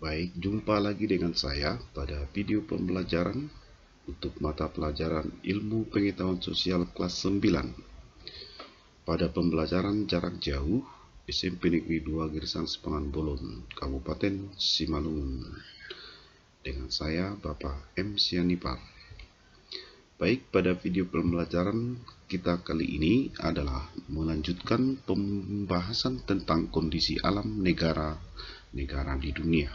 Baik, jumpa lagi dengan saya pada video pembelajaran untuk mata pelajaran Ilmu Pengetahuan Sosial kelas 9. Pada pembelajaran jarak jauh SMP Negeri 2 Girsang Sepengan Bolon, Kabupaten Simalungun. Dengan saya Bapak M. Sianipar. Baik, pada video pembelajaran kita kali ini adalah melanjutkan pembahasan tentang kondisi alam negara-negara di dunia.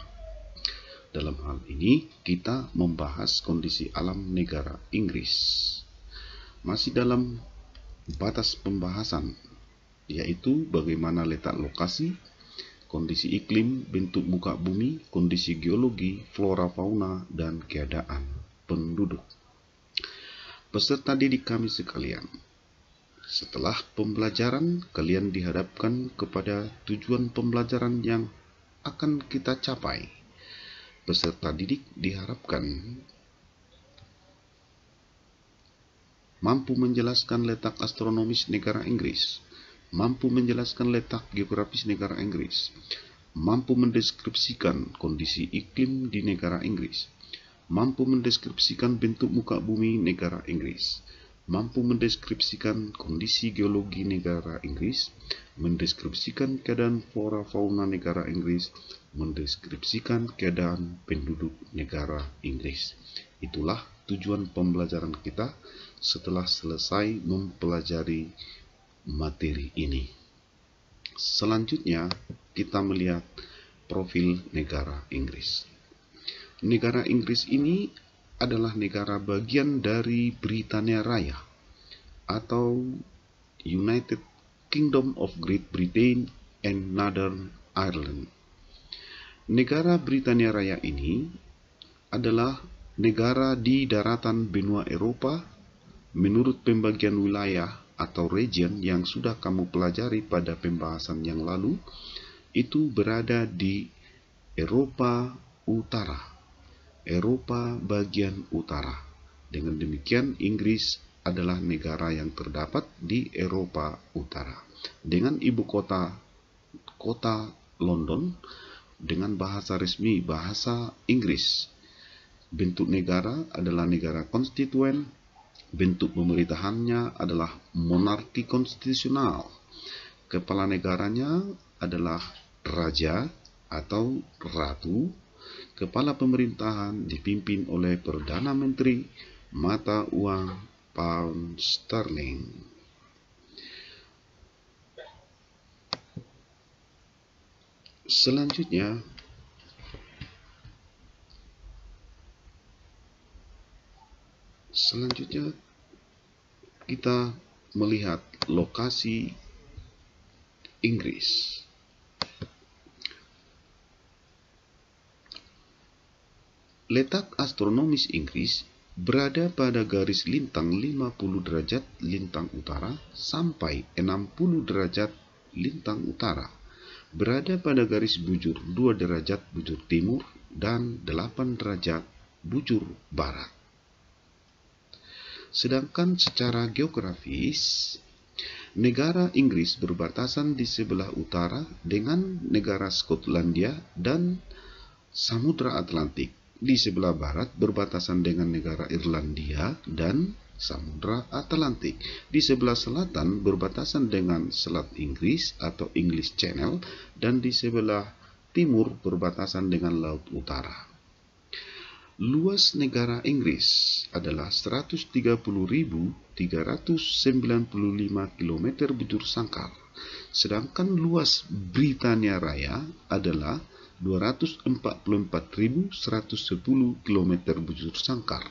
Dalam hal ini, kita membahas kondisi alam negara Inggris. Masih dalam batas pembahasan, yaitu bagaimana letak lokasi, kondisi iklim, bentuk muka bumi, kondisi geologi, flora fauna, dan keadaan penduduk. Peserta didik kami sekalian, setelah pembelajaran, kalian dihadapkan kepada tujuan pembelajaran yang akan kita capai. Peserta didik diharapkan mampu menjelaskan letak astronomis negara Inggris, mampu menjelaskan letak geografis negara Inggris, mampu mendeskripsikan kondisi iklim di negara Inggris, mampu mendeskripsikan bentuk muka bumi negara Inggris, mampu mendeskripsikan kondisi geologi negara Inggris, mendeskripsikan keadaan flora fauna negara Inggris, mendeskripsikan keadaan penduduk negara Inggris. Itulah tujuan pembelajaran kita setelah selesai mempelajari materi ini. Selanjutnya, kita melihat profil negara Inggris. Negara Inggris ini adalah negara bagian dari Britania Raya atau United Kingdom of Great Britain and Northern Ireland. Negara Britania Raya ini adalah negara di daratan benua Eropa menurut pembagian wilayah atau region yang sudah kamu pelajari pada pembahasan yang lalu. Itu berada di Eropa Utara, Eropa bagian utara. Dengan demikian, Inggris adalah negara yang terdapat di Eropa Utara dengan ibu kota London dengan bahasa resmi bahasa Inggris. Bentuk negara adalah negara konstituen. Bentuk pemerintahannya adalah monarki konstitusional. Kepala negaranya adalah raja atau ratu. Kepala pemerintahan dipimpin oleh Perdana Menteri, mata uang pound sterling. Selanjutnya, kita melihat lokasi Inggris. Letak astronomis Inggris berada pada garis lintang 50 derajat lintang utara sampai 60 derajat lintang utara. Berada pada garis bujur 2 derajat bujur timur dan 8 derajat bujur barat. Sedangkan secara geografis, negara Inggris berbatasan di sebelah utara dengan negara Skotlandia dan Samudra Atlantik. Di sebelah barat berbatasan dengan negara Irlandia dan Samudra Atlantik. Di sebelah selatan berbatasan dengan Selat Inggris atau English Channel, dan di sebelah timur berbatasan dengan Laut Utara. Luas negara Inggris adalah 130.395 km bujur sangkar, sedangkan luas Britania Raya adalah 244.110 km bujur sangkar.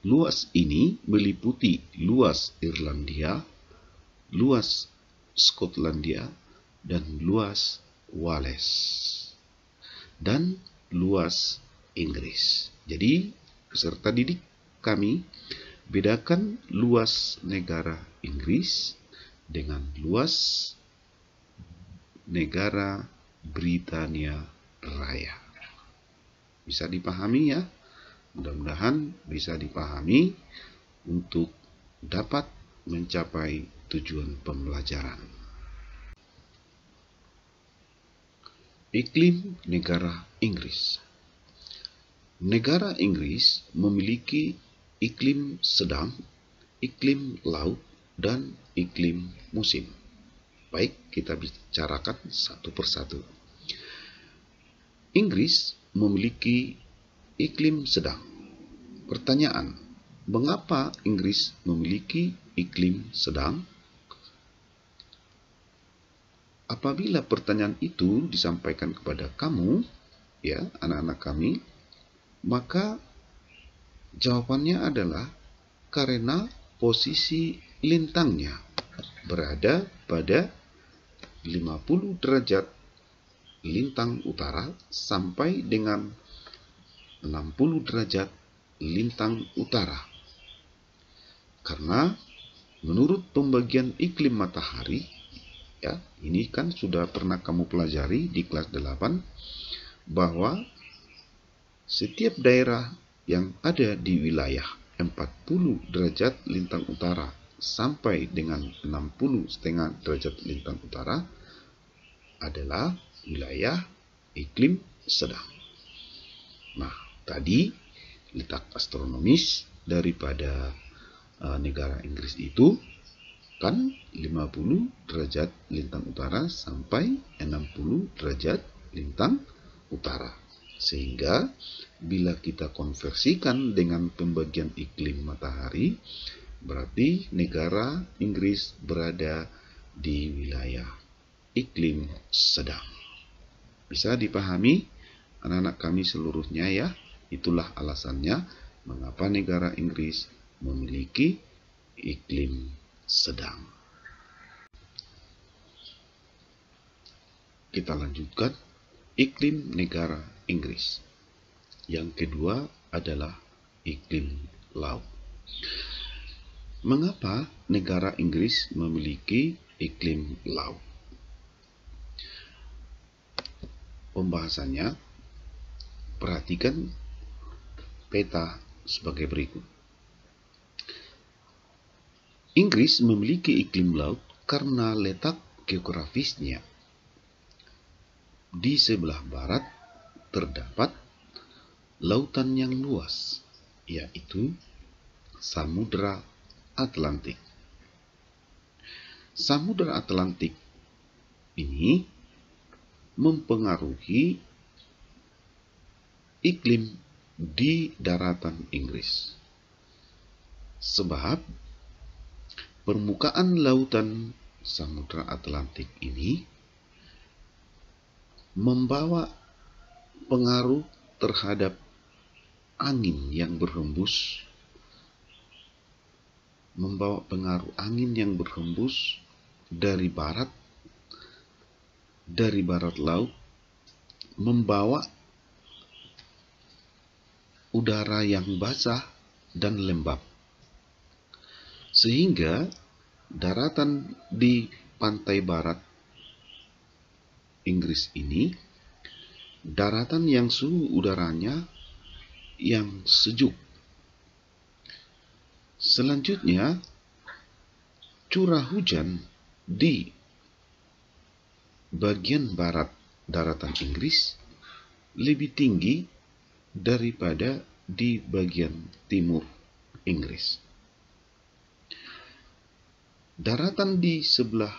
Luas ini meliputi luas Irlandia, luas Skotlandia, dan luas Wales, dan luas Inggris. Jadi, peserta didik kami bedakan luas negara Inggris dengan luas negara Britania Raya. Bisa dipahami ya? Mudah-mudahan bisa dipahami untuk dapat mencapai tujuan pembelajaran. Iklim negara Inggris. Negara Inggris memiliki iklim sedang, iklim laut, dan iklim musim. Baik, kita bicarakan satu persatu. Inggris memiliki iklim sedang. Pertanyaan, mengapa Inggris memiliki iklim sedang? Apabila pertanyaan itu disampaikan kepada kamu, ya, anak-anak kami, maka jawabannya adalah karena posisi lintangnya berada pada 50 derajat lintang utara sampai dengan 60 derajat lintang utara. Karena menurut pembagian iklim matahari, ya, ini kan sudah pernah kamu pelajari di kelas 8, bahwa setiap daerah yang ada di wilayah 40 derajat lintang utara sampai dengan 60,5 derajat lintang utara adalah wilayah iklim sedang. Nah, tadi letak astronomis daripada negara Inggris itu kan 50 derajat lintang utara sampai 60 derajat lintang utara. Sehingga bila kita konversikan dengan pembagian iklim matahari, berarti negara Inggris berada di wilayah iklim sedang. Bisa dipahami anak-anak kami seluruhnya, ya? Itulah alasannya mengapa negara Inggris memiliki iklim sedang. Kita lanjutkan iklim negara Inggris. Yang kedua adalah iklim laut. Mengapa negara Inggris memiliki iklim laut? Pembahasannya, perhatikan peta sebagai berikut. Inggris memiliki iklim laut karena letak geografisnya. Di sebelah barat terdapat lautan yang luas, yaitu Samudra Atlantik. Samudra Atlantik ini mempengaruhi iklim di daratan Inggris. Sebab permukaan lautan Samudra Atlantik ini membawa pengaruh terhadap angin yang berhembus, dari barat laut, membawa udara yang basah dan lembab, sehingga daratan di pantai barat Inggris ini daratan yang suhu udaranya yang sejuk. Selanjutnya, curah hujan di bagian barat daratan Inggris lebih tinggi daripada di bagian timur Inggris. Daratan di sebelah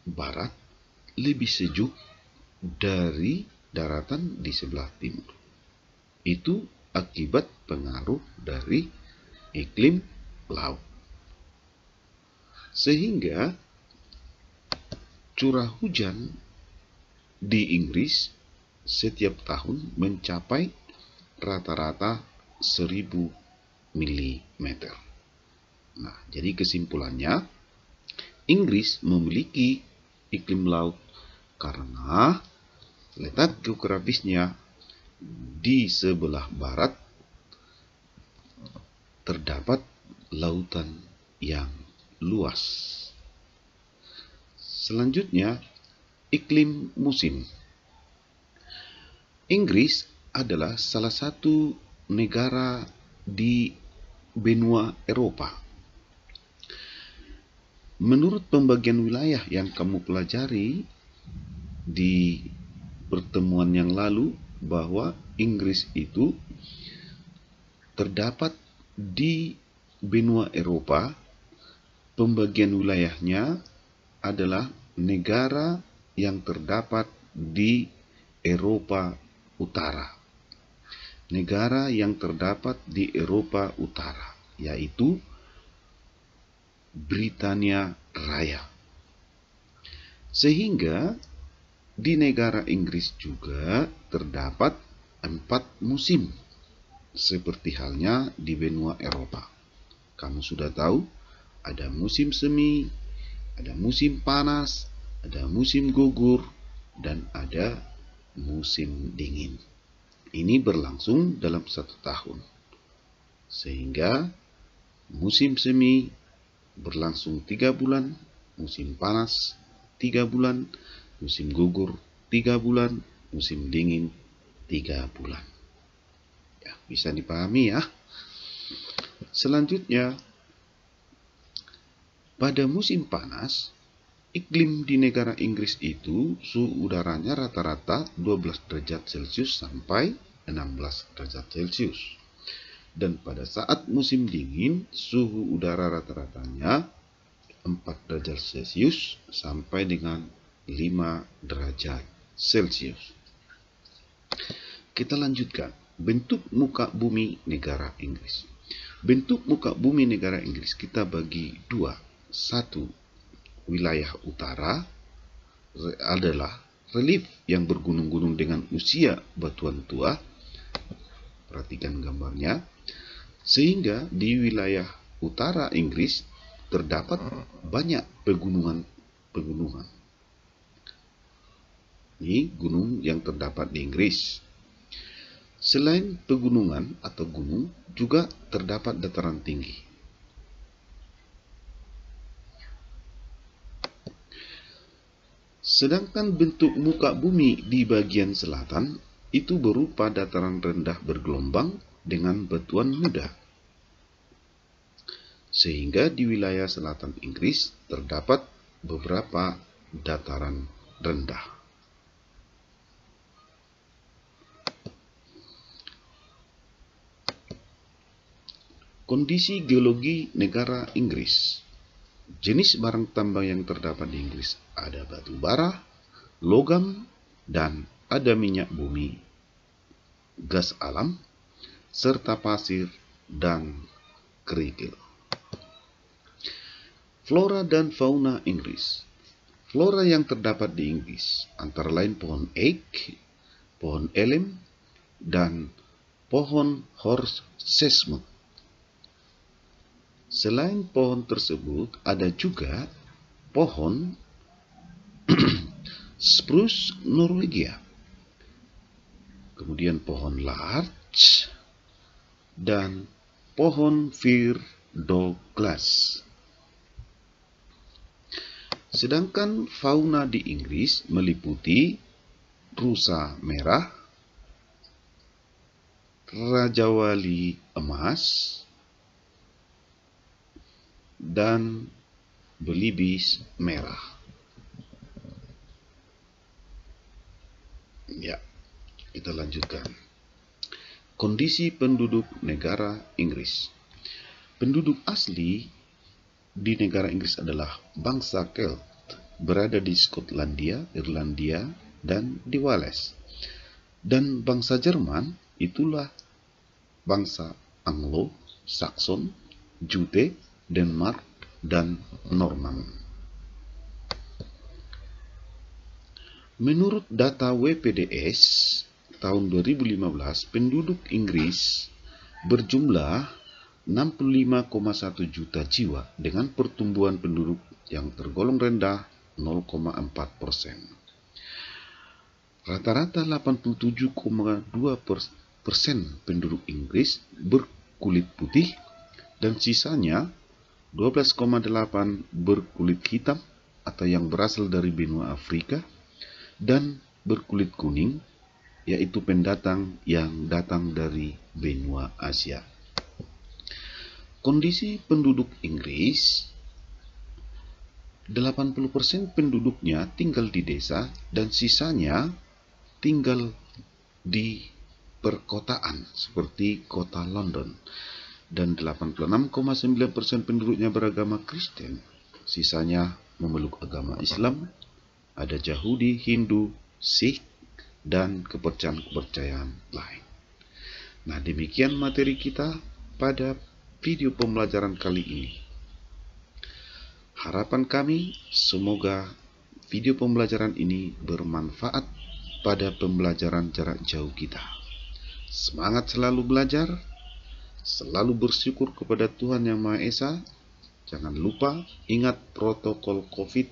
barat lebih sejuk dari daratan di sebelah timur. Itu akibat pengaruh dari iklim laut. Sehingga curah hujan di Inggris setiap tahun mencapai rata-rata 1000 mm. Nah, jadi kesimpulannya, Inggris memiliki iklim laut karena letak geografisnya di sebelah barat terdapat lautan yang luas. Selanjutnya, iklim musim. Inggris adalah salah satu negara di benua Eropa. Menurut pembagian wilayah yang kamu pelajari di pertemuan yang lalu bahwa Inggris itu terdapat di benua Eropa. Pembagian wilayahnya adalah negara yang terdapat di Eropa Utara. Negara yang terdapat di Eropa Utara, yaitu Britania Raya. Sehingga di negara Inggris juga terdapat 4 musim, seperti halnya di benua Eropa. Kamu sudah tahu, ada musim semi, ada musim panas, ada musim gugur, dan ada musim dingin. Ini berlangsung dalam 1 tahun. Sehingga musim semi berlangsung 3 bulan, musim panas 3 bulan, musim gugur 3 bulan, musim dingin 3 bulan. Ya, bisa dipahami ya. Selanjutnya, pada musim panas, iklim di negara Inggris itu suhu udaranya rata-rata 12 derajat Celcius sampai 16 derajat Celcius. Dan pada saat musim dingin, suhu udara rata-ratanya 4 derajat Celcius sampai dengan 5 derajat Celcius. Kita lanjutkan. Bentuk muka bumi negara Inggris. Bentuk muka bumi negara Inggris kita bagi 2. 1. Wilayah utara adalah relief yang bergunung-gunung dengan usia batuan tua. Perhatikan gambarnya. Sehingga di wilayah utara Inggris terdapat banyak pegunungan. Ini gunung yang terdapat di Inggris. Selain pegunungan atau gunung, juga terdapat dataran tinggi. Sedangkan bentuk muka bumi di bagian selatan itu berupa dataran rendah bergelombang dengan batuan muda. Sehingga di wilayah selatan Inggris terdapat beberapa dataran rendah. Kondisi geologi negara Inggris. Jenis barang tambang yang terdapat di Inggris ada batu bara, logam, dan ada minyak bumi, gas alam, serta pasir dan kerikil. Flora dan fauna Inggris. Flora yang terdapat di Inggris antara lain pohon oak, pohon elm, dan pohon horse chestnut. Selain pohon tersebut, ada juga pohon spruce Norwegia, kemudian pohon larch, dan pohon fir Douglas. Sedangkan fauna di Inggris meliputi rusa merah, rajawali emas, dan belibis merah. Ya, kita lanjutkan. Kondisi penduduk negara Inggris. Penduduk asli di negara Inggris adalah bangsa Celt, berada di Skotlandia, Irlandia, dan di Wales. Dan bangsa Jerman itulah bangsa Anglo, Saxon, Jute, Denmark, dan Norman. Menurut data WPDS tahun 2015, penduduk Inggris berjumlah 65,1 juta jiwa dengan pertumbuhan penduduk yang tergolong rendah 0,4%. Rata-rata 87,2% penduduk Inggris berkulit putih dan sisanya 12,8 berkulit hitam atau yang berasal dari benua Afrika, dan berkulit kuning yaitu pendatang yang datang dari benua Asia. Kondisi penduduk Inggris, 80% penduduknya tinggal di desa dan sisanya tinggal di perkotaan seperti kota London, dan 86,9% penduduknya beragama Kristen. Sisanya memeluk agama Islam, ada Yahudi, Hindu, Sikh, dan kepercayaan-kepercayaan lain. Nah, demikian materi kita pada video pembelajaran kali ini. Harapan kami semoga video pembelajaran ini bermanfaat pada pembelajaran jarak jauh kita. Semangat selalu belajar, selalu bersyukur kepada Tuhan Yang Maha Esa. Jangan lupa ingat protokol COVID.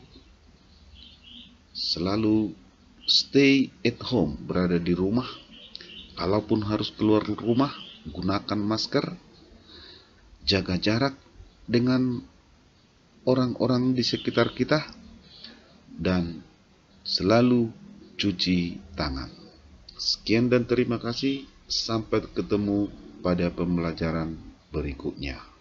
Selalu stay at home, berada di rumah. Kalaupun harus keluar rumah, gunakan masker, jaga jarak dengan orang-orang di sekitar kita, dan selalu cuci tangan. Sekian dan terima kasih. Sampai ketemu pada pembelajaran berikutnya.